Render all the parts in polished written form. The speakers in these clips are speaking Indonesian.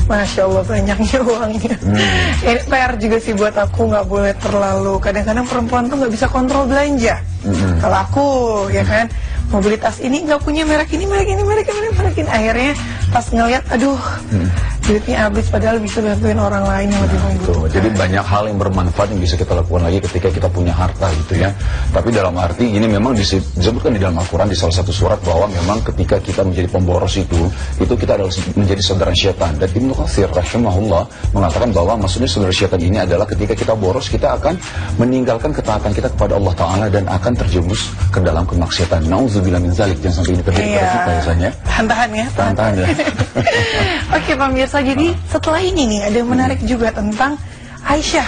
Masya Allah banyaknya uangnya. Ini PR juga sih buat aku, nggak boleh terlalu. Kadang-kadang perempuan tuh nggak bisa kontrol belanja. Kalau aku, ya kan, mau beli tas ini nggak punya merek ini, merek ini. Akhirnya pas ngeliat, aduh, duitnya habis, padahal bisa bantuin orang lain yang lebih membutuhkan. Jadi banyak hal yang bermanfaat yang bisa kita lakukan lagi ketika kita punya harta gitu ya. Tapi dalam arti ini memang disebutkan di dalam Al-Quran di salah satu surat bahwa memang ketika kita menjadi pemboros itu kita adalah menjadi saudara syaitan. Dan Ibnu Katsir rahimahullah mengatakan bahwa maksudnya saudara syaitan ini adalah ketika kita boros kita akan meninggalkan ketaatan kita kepada Allah Ta'ala dan akan terjerumus ke dalam kemaksiatan. Nauzubillah min zalik, jangan sampai ini terjadi pada kita biasanya. Tahan-tahan ya. Tahan-tahan ya. Oke pemirsa, jadi setelah ini nih ada yang menarik juga tentang Aisyah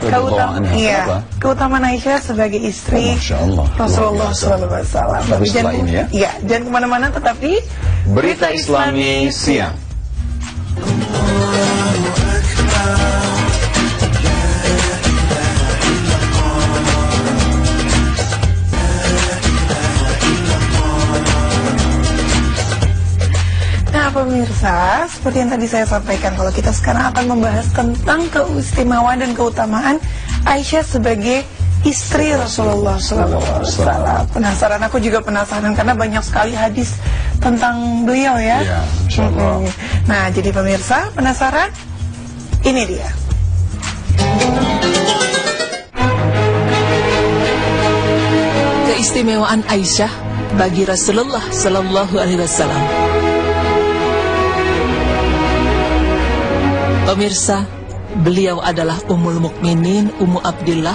radhiyallahu anha. Iya, keutamaan Aisyah sebagai istri Rasulullah SAW. Tapi setelah ini ya. Iya, jangan kemana-mana, tetap di Berita Islami Siang. Pemirsa, seperti yang tadi saya sampaikan, kalau kita sekarang akan membahas tentang keistimewaan dan keutamaan Aisyah sebagai istri Rasulullah SAW. Penasaran, aku juga penasaran karena banyak sekali hadis tentang beliau ya. Iya, insyaallah. Nah, jadi pemirsa penasaran? Ini dia. Keistimewaan Aisyah bagi Rasulullah Sallallahu Alaihi Wasallam. Pemirsa, beliau adalah Ummul Mukminin Ummu Abdillah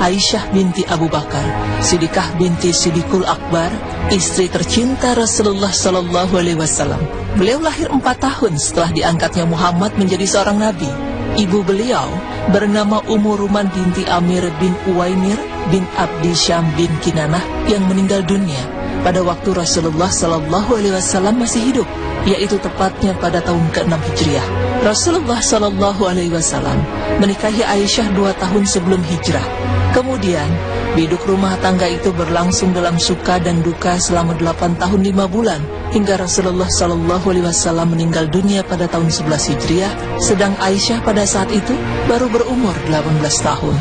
Aisyah binti Abu Bakar Siddiqah binti Siddiqul Akbar, istri tercinta Rasulullah Sallallahu Alaihi Wasallam. Beliau lahir 4 tahun setelah diangkatnya Muhammad menjadi seorang nabi. Ibu beliau bernama Ummu Ruman binti Amir bin Uwaimir bin Abdi Syam bin Kinanah yang meninggal dunia pada waktu Rasulullah Sallallahu Alaihi Wasallam masih hidup, yaitu tepatnya pada tahun ke-6 Hijriah. Rasulullah Sallallahu Alaihi Wasallam menikahi Aisyah 2 tahun sebelum hijrah. Kemudian, biduk rumah tangga itu berlangsung dalam suka dan duka selama 8 tahun 5 bulan, hingga Rasulullah Sallallahu Alaihi Wasallam meninggal dunia pada tahun 11 Hijriah, sedang Aisyah pada saat itu baru berumur 18 tahun.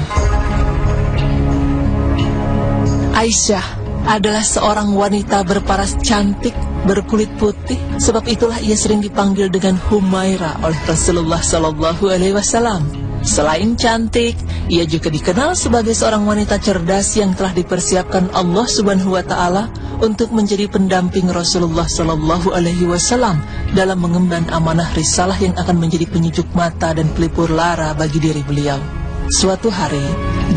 Aisyah adalah seorang wanita berparas cantik, berkulit putih, sebab itulah ia sering dipanggil dengan Humaira oleh Rasulullah Sallallahu Alaihi Wasallam. Selain cantik, ia juga dikenal sebagai seorang wanita cerdas yang telah dipersiapkan Allah Subhanahu wa Ta'ala untuk menjadi pendamping Rasulullah Sallallahu Alaihi Wasallam dalam mengemban amanah risalah yang akan menjadi penyejuk mata dan pelipur lara bagi diri beliau. Suatu hari,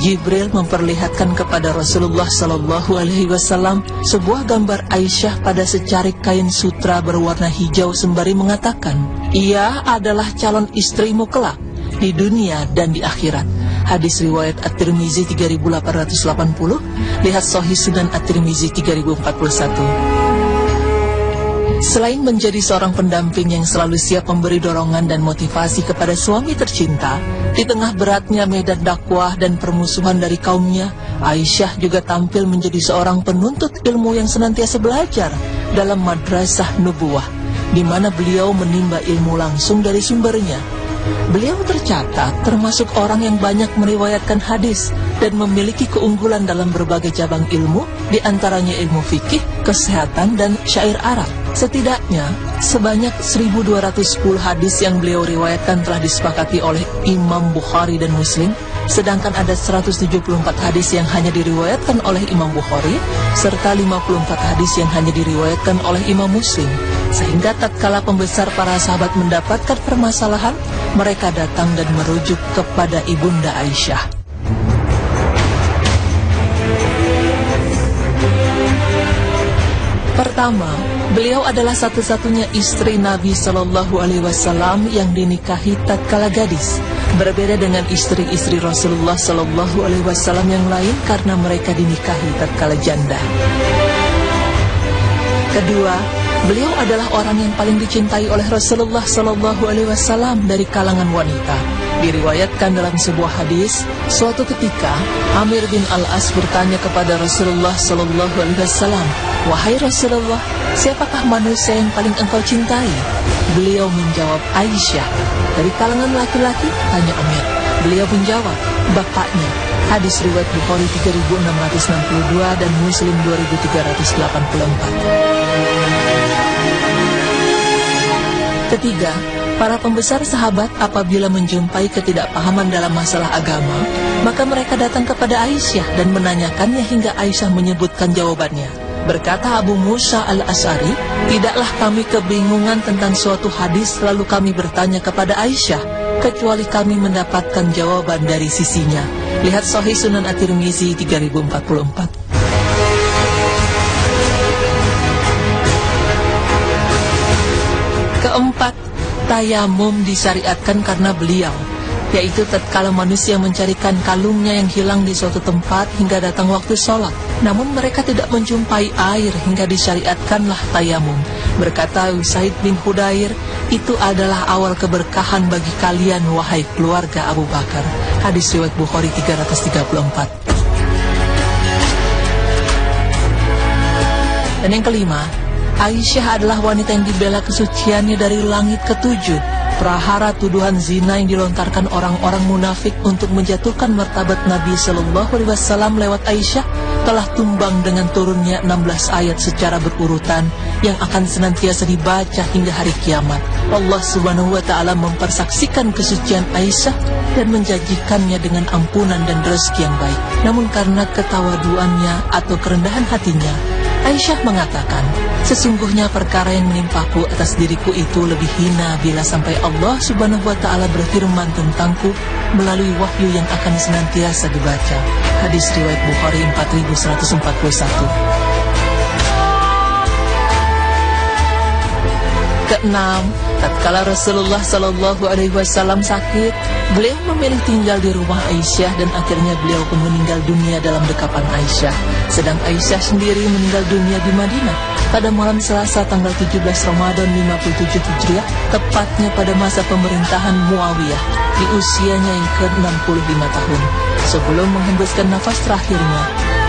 Jibril memperlihatkan kepada Rasulullah Sallallahu Alaihi Wasallam sebuah gambar Aisyah pada secarik kain sutra berwarna hijau sembari mengatakan, ia adalah calon istrimu kelak di dunia dan di akhirat. Hadis riwayat At-Tirmizi 3880, lihat Sahih Sunan At-Tirmizi 3041. Selain menjadi seorang pendamping yang selalu siap memberi dorongan dan motivasi kepada suami tercinta, di tengah beratnya medan dakwah dan permusuhan dari kaumnya, Aisyah juga tampil menjadi seorang penuntut ilmu yang senantiasa belajar dalam madrasah nubuwah, di mana beliau menimba ilmu langsung dari sumbernya. Beliau tercatat termasuk orang yang banyak meriwayatkan hadis dan memiliki keunggulan dalam berbagai cabang ilmu, di antaranya ilmu fikih, kesehatan, dan syair Arab. Setidaknya, sebanyak 1210 hadis yang beliau riwayatkan telah disepakati oleh Imam Bukhari dan Muslim, sedangkan ada 174 hadis yang hanya diriwayatkan oleh Imam Bukhari, serta 54 hadis yang hanya diriwayatkan oleh Imam Muslim. Sehingga tatkala pembesar para sahabat mendapatkan permasalahan, mereka datang dan merujuk kepada Ibunda Aisyah. Pertama, beliau adalah satu-satunya istri Nabi Sallallahu Alaihi Wasallam yang dinikahi tatkala gadis. Berbeda dengan istri-istri Rasulullah Sallallahu Alaihi Wasallam yang lain karena mereka dinikahi tatkala janda. Kedua, beliau adalah orang yang paling dicintai oleh Rasulullah Sallallahu Alaihi Wasallam dari kalangan wanita. Diriwayatkan dalam sebuah hadis, suatu ketika Amir bin Al-As bertanya kepada Rasulullah Sallallahu Alaihi Wasallam, "Wahai Rasulullah, siapakah manusia yang paling engkau cintai?" Beliau menjawab, "Aisyah." "Dari kalangan laki-laki?" tanya Amir. Beliau menjawab, "Bapaknya." Hadis riwayat Bukhari 3662 dan Muslim 2384. Ketiga, para pembesar sahabat apabila menjumpai ketidakpahaman dalam masalah agama, maka mereka datang kepada Aisyah dan menanyakannya hingga Aisyah menyebutkan jawabannya. Berkata Abu Musa al-Asy'ari, "Tidaklah kami kebingungan tentang suatu hadis lalu kami bertanya kepada Aisyah, kecuali kami mendapatkan jawaban dari sisinya." Lihat Sahih Sunan At-Tirmizi 3044. Keempat, tayamum disyariatkan karena beliau, yaitu tatkala manusia mencarikan kalungnya yang hilang di suatu tempat hingga datang waktu sholat, namun mereka tidak menjumpai air hingga disyariatkanlah tayamum. Berkata Usaid bin Hudayr, "Itu adalah awal keberkahan bagi kalian, wahai keluarga Abu Bakar." Hadis riwayat Bukhari 334. Dan yang kelima, Aisyah adalah wanita yang dibela kesuciannya dari langit ketujuh. Prahara tuduhan zina yang dilontarkan orang-orang munafik untuk menjatuhkan martabat Nabi Sallallahu Alaihi Wasallam lewat Aisyah telah tumbang dengan turunnya 16 ayat secara berurutan yang akan senantiasa dibaca hingga hari kiamat. Allah Subhanahu wa Ta'ala mempersaksikan kesucian Aisyah dan menjanjikannya dengan ampunan dan rezeki yang baik. Namun karena ketawaduannya atau kerendahan hatinya, Aisyah mengatakan, "Sesungguhnya perkara yang menimpaku atas diriku itu lebih hina bila sampai Allah Subhanahu wa Ta'ala berfirman tentangku melalui wahyu yang akan senantiasa dibaca." Hadis riwayat Bukhari 4141. Keenam, tatkala Rasulullah Sallallahu Alaihi Wasallam sakit, beliau memilih tinggal di rumah Aisyah dan akhirnya beliau pun meninggal dunia dalam dekapan Aisyah. Sedang Aisyah sendiri meninggal dunia di Madinah pada malam Selasa tanggal 17 Ramadan 57 Hijriah, tepatnya pada masa pemerintahan Muawiyah di usianya yang ke-65 tahun. Sebelum menghembuskan nafas terakhirnya,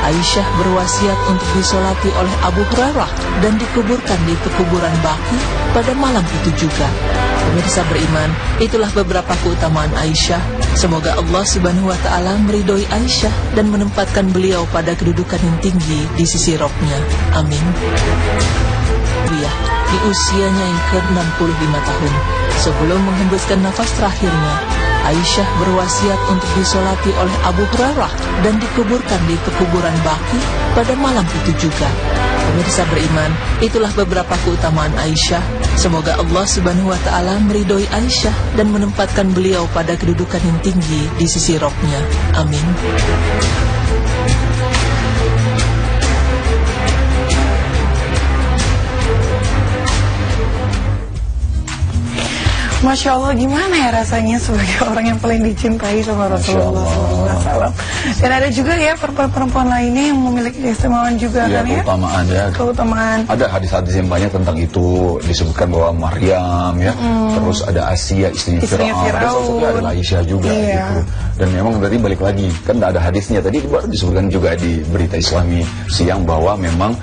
Aisyah berwasiat untuk disolati oleh Abu Hurairah dan dikuburkan di pekuburan Baqi pada malam itu juga. Pemirsa beriman, itulah beberapa keutamaan Aisyah. Semoga Allah Subhanahu wa Ta'ala meridhoi Aisyah dan menempatkan beliau pada kedudukan yang tinggi di sisi Rabb-Nya. Amin. Di usianya yang ke-65 tahun, sebelum menghembuskan nafas terakhirnya, Aisyah berwasiat untuk disolati oleh Abu Hurairah dan dikuburkan di pekuburan Baqi pada malam itu juga. Pemirsa beriman, itulah beberapa keutamaan Aisyah. Semoga Allah Subhanahu wa Ta'ala meridhoi Aisyah dan menempatkan beliau pada kedudukan yang tinggi di sisi Rabb-Nya. Amin. Masya Allah, gimana ya rasanya sebagai orang yang paling dicintai sama Rasulullah SAW. Dan ada juga ya perempuan-perempuan lainnya yang memiliki keistimewaan juga kan ya. Keutamaan ya. Keutamaan. Ada hadis-hadis yang banyak tentang itu, disebutkan bahwa Maryam ya, terus ada Asia istrinya Fir'aun, dan salah satunya adalah Aisyah juga gitu. Dan memang berarti balik lagi, kan ada hadisnya tadi baru disebutkan juga di berita Islami siang bahwa memang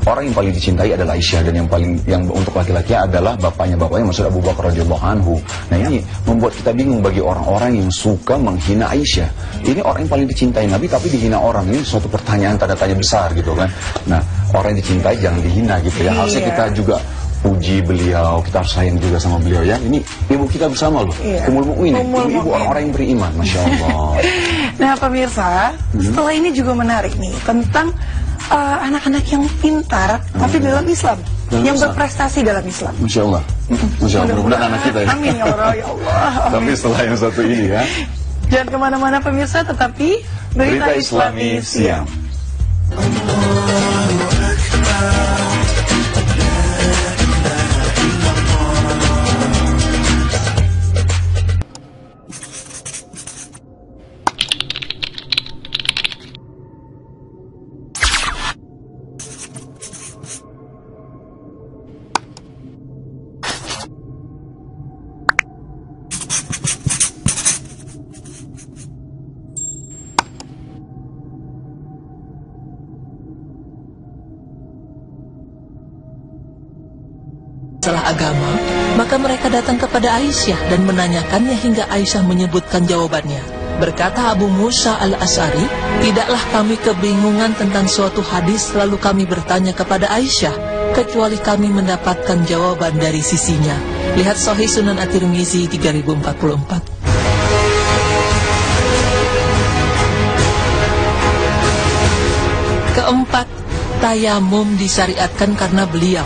orang yang paling dicintai adalah Aisyah, dan yang untuk laki-laki adalah bapaknya maksud Abu Bakar radhiyallahu anhu. Nah ini membuat kita bingung bagi orang-orang yang suka menghina Aisyah. Ini orang yang paling dicintai Nabi tapi dihina orang, ini suatu pertanyaan tanda tanya besar gitu kan. Nah orang yang dicintai jangan dihina gitu ya. Harusnya kita juga puji beliau, kita harus sayang juga sama beliau ya. Ini ibu kita bersama loh, Ummul Mukminin, ibu orang-orang yang beriman, Masya Allah. Nah pemirsa, setelah ini juga menarik nih tentang anak-anak yang pintar tapi dalam Islam, yang berprestasi dalam Islam. Masya Allah, Masya Allah, mudah-mudahan anak kita ya. Amin ya Allah, ya Allah. Tapi setelah yang satu ini ya, jangan kemana-mana pemirsa, tetapi Berita Islami Siang. masalah agama, maka mereka datang kepada Aisyah dan menanyakannya hingga Aisyah menyebutkan jawabannya. Berkata Abu Musa al-Asy'ari, tidaklah kami kebingungan tentang suatu hadis lalu kami bertanya kepada Aisyah, kecuali kami mendapatkan jawaban dari sisinya. Lihat Sahih Sunan At-Tirmizi 3044. Keempat, tayamum disyariatkan karena beliau,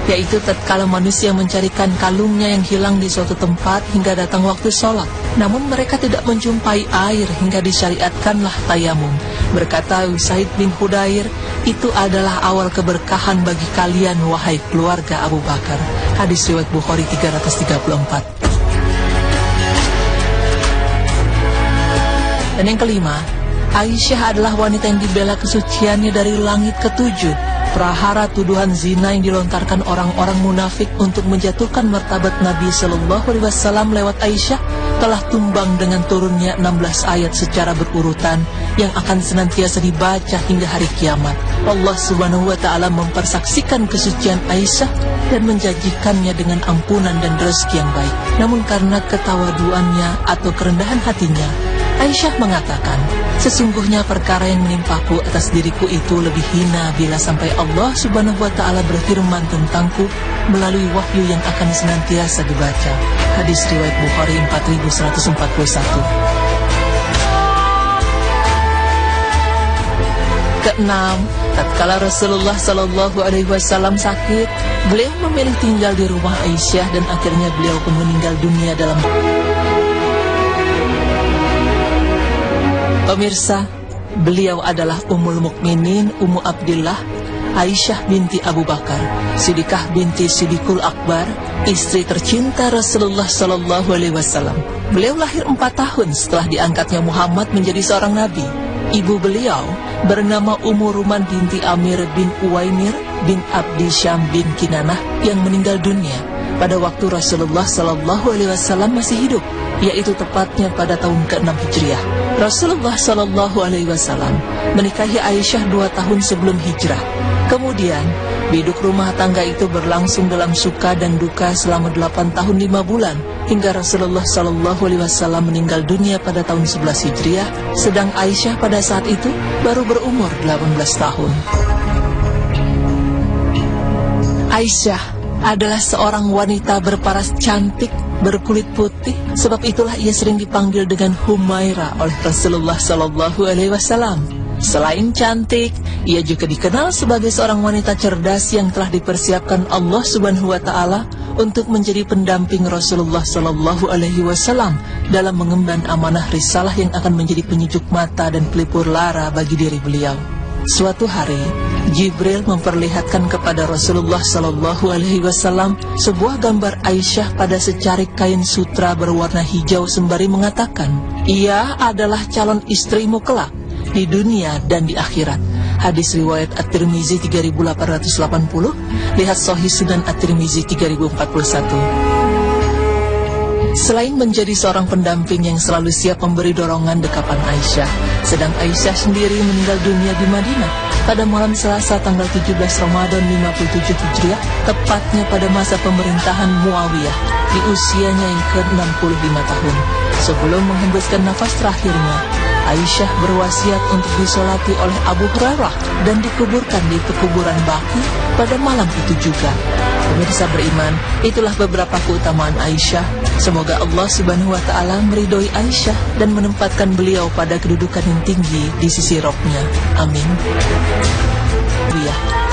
yaitu tatkala manusia mencarikan kalungnya yang hilang di suatu tempat hingga datang waktu sholat, namun mereka tidak menjumpai air hingga disyariatkanlah tayamum. Berkata Usaid bin Hudair, itu adalah awal keberkahan bagi kalian wahai keluarga Abu Bakar. Hadis riwayat Bukhari 334. Dan yang kelima, Aisyah adalah wanita yang dibela kesuciannya dari langit ketujuh. Prahara tuduhan zina yang dilontarkan orang-orang munafik untuk menjatuhkan martabat Nabi Sallallahu Alaihi Wasallam lewat Aisyah telah tumbang dengan turunnya 16 ayat secara berurutan yang akan senantiasa dibaca hingga hari kiamat. Allah Subhanahu Wa Taala mempersaksikan kesucian Aisyah dan menjanjikannya dengan ampunan dan rezeki yang baik. Namun karena ketawaduannya atau kerendahan hatinya, Aisyah mengatakan, sesungguhnya perkara yang menimpaku atas diriku itu lebih hina bila sampai Allah Subhanahu Wa Taala berfirman tentangku melalui wahyu yang akan senantiasa dibaca. Hadis riwayat Bukhari 4141. Keenam, tatkala Rasulullah Sallallahu Alaihi Wasallam sakit, beliau memilih tinggal di rumah Aisyah dan akhirnya beliau pun meninggal dunia dalam. Pemirsa, beliau adalah Ummul Mukminin Ummu Abdillah Aisyah binti Abu Bakar, Siddiqah binti Siddiqul Akbar, istri tercinta Rasulullah Sallallahu Alaihi Wasallam. Beliau lahir 4 tahun setelah diangkatnya Muhammad menjadi seorang nabi. Ibu beliau bernama Ummu Ruman binti Amir bin Uwainir bin Abdi Syam bin Kinanah yang meninggal dunia pada waktu Rasulullah Sallallahu Alaihi Wasallam masih hidup, yaitu tepatnya pada tahun ke-6 Hijriah. Rasulullah Sallallahu Alaihi Wasallam menikahi Aisyah 2 tahun sebelum hijrah. Kemudian, biduk rumah tangga itu berlangsung dalam suka dan duka selama 8 tahun 5 bulan, hingga Rasulullah Sallallahu Alaihi Wasallam meninggal dunia pada tahun 11 Hijriah, sedang Aisyah pada saat itu baru berumur 18 tahun. Aisyah adalah seorang wanita berparas cantik, berkulit putih, sebab itulah ia sering dipanggil dengan Humaira oleh Rasulullah Sallallahu Alaihi Wasallam. Selain cantik, ia juga dikenal sebagai seorang wanita cerdas yang telah dipersiapkan Allah Subhanahu Wa Taala untuk menjadi pendamping Rasulullah Sallallahu Alaihi Wasallam dalam mengemban amanah risalah yang akan menjadi penyejuk mata dan pelipur lara bagi diri beliau. Suatu hari, Jibril memperlihatkan kepada Rasulullah Sallallahu Alaihi Wasallam sebuah gambar Aisyah pada secarik kain sutra berwarna hijau sembari mengatakan, ia adalah calon istrimu kelak di dunia dan di akhirat. Hadis riwayat At-Tirmizi 3880, lihat Sahih Sunan At-Tirmizi 3041. Selain menjadi seorang pendamping yang selalu siap memberi dorongan dekapan Aisyah, sedang Aisyah sendiri meninggal dunia di Madinah pada malam Selasa tanggal 17 Ramadan 57 Hijriah, tepatnya pada masa pemerintahan Muawiyah di usianya yang ke-65 tahun. Sebelum menghembuskan nafas terakhirnya, Aisyah berwasiat untuk disolati oleh Abu Hurairah dan dikuburkan di pekuburan Baqi pada malam itu juga. Pemirsa beriman, itulah beberapa keutamaan Aisyah. Semoga Allah Subhanahu Wa Taala meridhoi Aisyah dan menempatkan beliau pada kedudukan yang tinggi di sisi Rabb-Nya. Amin.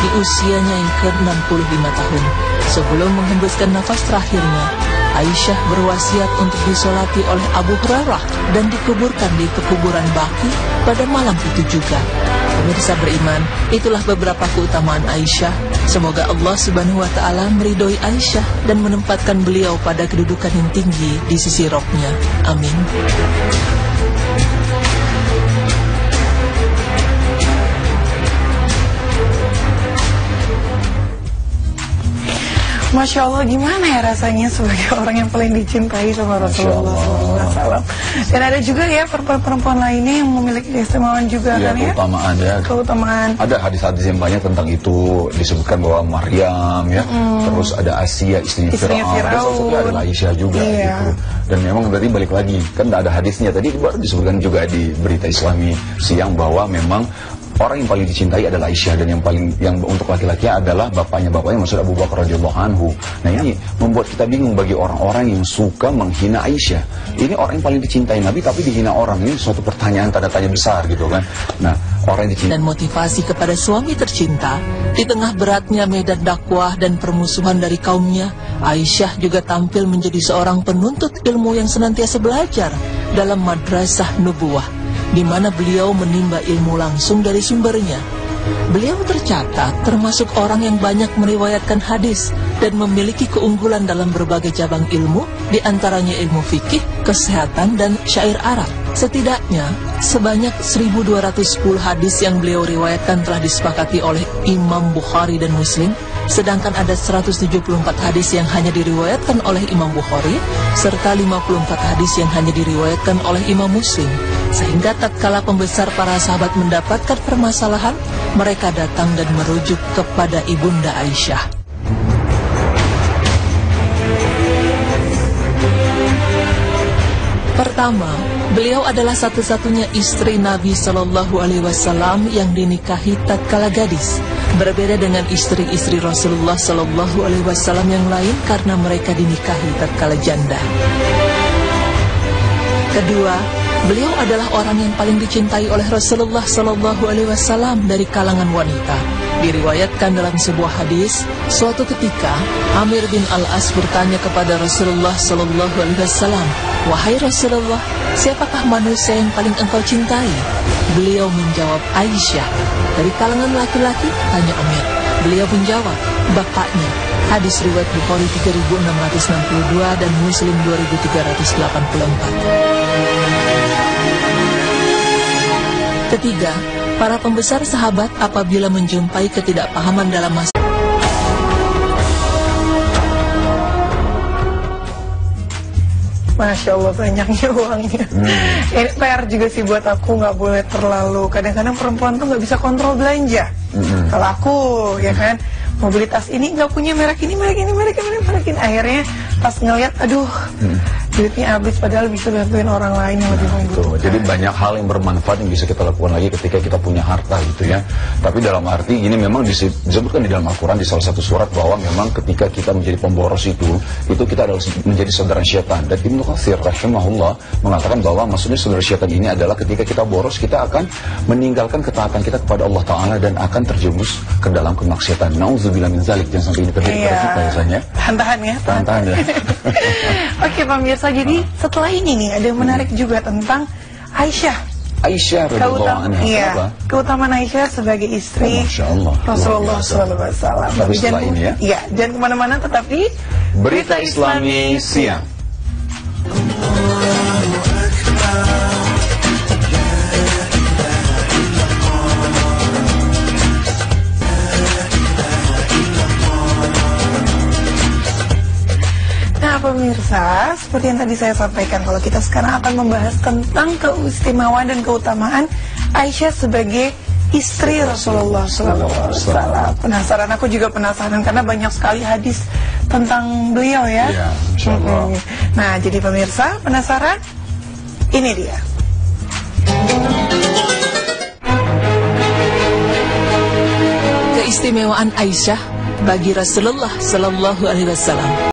Di usianya yang ke-65 tahun, sebelum menghembuskan nafas terakhirnya, Aisyah berwasiat untuk disolati oleh Abu Hurairah dan dikuburkan di pekuburan Baqi pada malam itu juga. Pemirsa beriman, itulah beberapa keutamaan Aisyah. Semoga Allah Subhanahu Wa Taala meridhoi Aisyah dan menempatkan beliau pada kedudukan yang tinggi di sisi Rabb-Nya. Amin. Masya Allah, gimana ya rasanya sebagai orang yang paling dicintai sama Rasulullah SAW. Dan ada juga ya perempuan-perempuan lainnya yang memiliki keistimewaan juga ya, kan ya. Keutamaan ya. Keutamaan. Ada hadis-hadis yang banyak tentang itu, disebutkan bahwa Maryam ya, terus ada Asia istrinya Fir'aun, dan salah satunya adalah Aisyah juga gitu. Dan memang berarti balik lagi, kan ada hadisnya tadi baru disebutkan juga di berita Islami siang bahwa memang orang yang paling dicintai adalah Aisyah, dan yang untuk laki-laki adalah bapaknya maksud Abu Bakar radhiyallahu anhu. Nah ini membuat kita bingung bagi orang-orang yang suka menghina Aisyah. Ini orang yang paling dicintai Nabi tapi dihina orang, ini suatu pertanyaan tanda tanya besar gitu kan. Nah orang yang dicintai Dan motivasi kepada suami tercinta di tengah beratnya medan dakwah dan permusuhan dari kaumnya, Aisyah juga tampil menjadi seorang penuntut ilmu yang senantiasa belajar dalam madrasah nubuwah, di mana beliau menimba ilmu langsung dari sumbernya. Beliau tercatat termasuk orang yang banyak meriwayatkan hadis dan memiliki keunggulan dalam berbagai cabang ilmu, di antaranya ilmu fikih, kesehatan, dan syair Arab. Setidaknya sebanyak 1210 hadis yang beliau riwayatkan telah disepakati oleh Imam Bukhari dan Muslim, sedangkan ada 174 hadis yang hanya diriwayatkan oleh Imam Bukhari, serta 54 hadis yang hanya diriwayatkan oleh Imam Muslim. Sehingga tatkala pembesar para sahabat mendapatkan permasalahan, mereka datang dan merujuk kepada Ibunda Aisyah. Pertama, beliau adalah satu-satunya istri Nabi Shallallahu Alaihi Wasallam yang dinikahi tatkala gadis. Berbeda dengan istri-istri Rasulullah Shallallahu Alaihi Wasallam yang lain karena mereka dinikahi tatkala janda. Kedua, beliau adalah orang yang paling dicintai oleh Rasulullah Shallallahu Alaihi Wasallam dari kalangan wanita. Diriwayatkan dalam sebuah hadis, suatu ketika Amir bin Al-As bertanya kepada Rasulullah Shallallahu Alaihi Wasallam, "Wahai Rasulullah, siapakah manusia yang paling engkau cintai?" Beliau menjawab, "Aisyah." "Dari kalangan laki-laki?" tanya Amir. Beliau menjawab, "Bapaknya." Hadis riwayat Bukhari 3662 dan Muslim 2384. Ketiga, para pembesar sahabat apabila menjumpai ketidakpahaman dalam masalah Masya Allah, banyaknya uangnya. Ini PR juga sih buat aku, nggak boleh terlalu. Kadang-kadang perempuan tuh nggak bisa kontrol belanja. Kalau aku, ya kan, mobilitas ini nggak punya merek ini. Akhirnya pas ngeliat, aduh, duitnya habis, padahal bisa bantuin orang lain yang lebih membutuhkan. Jadi banyak hal yang bermanfaat yang bisa kita lakukan lagi ketika kita punya harta gitu ya. Tapi dalam arti ini memang disebutkan di dalam Al-Quran di salah satu surat bahwa memang ketika kita menjadi pemboros itu kita adalah menjadi saudara syaitan. Dan Ibnu Katsir rahimahullah mengatakan bahwa maksudnya saudara syaitan ini adalah ketika kita boros, kita akan meninggalkan ketaatan kita kepada Allah Ta'ala dan akan terjerumus ke dalam kemaksiatan. Nauzubillah min zalik. Jangan sampai ini terjadi pada kita biasanya. Tahan ya. Tahan ya. Oke pemirsa, jadi setelah ini nih ada yang menarik juga tentang Aisyah radhiyallahu anha. Iya, keutamaan Aisyah sebagai istri Rasulullah SAW. Tapi setelah ini ya. Iya, jangan kemana-mana, tetap di Berita Islami Siang. Pemirsa, seperti yang tadi saya sampaikan, kalau kita sekarang akan membahas tentang keistimewaan dan keutamaan Aisyah sebagai istri Rasulullah SAW. Penasaran, aku juga penasaran karena banyak sekali hadis tentang beliau ya. Iya, Masya Allah. Nah, jadi pemirsa penasaran? Ini dia. keistimewaan Aisyah bagi Rasulullah Sallallahu Alaihi Wasallam.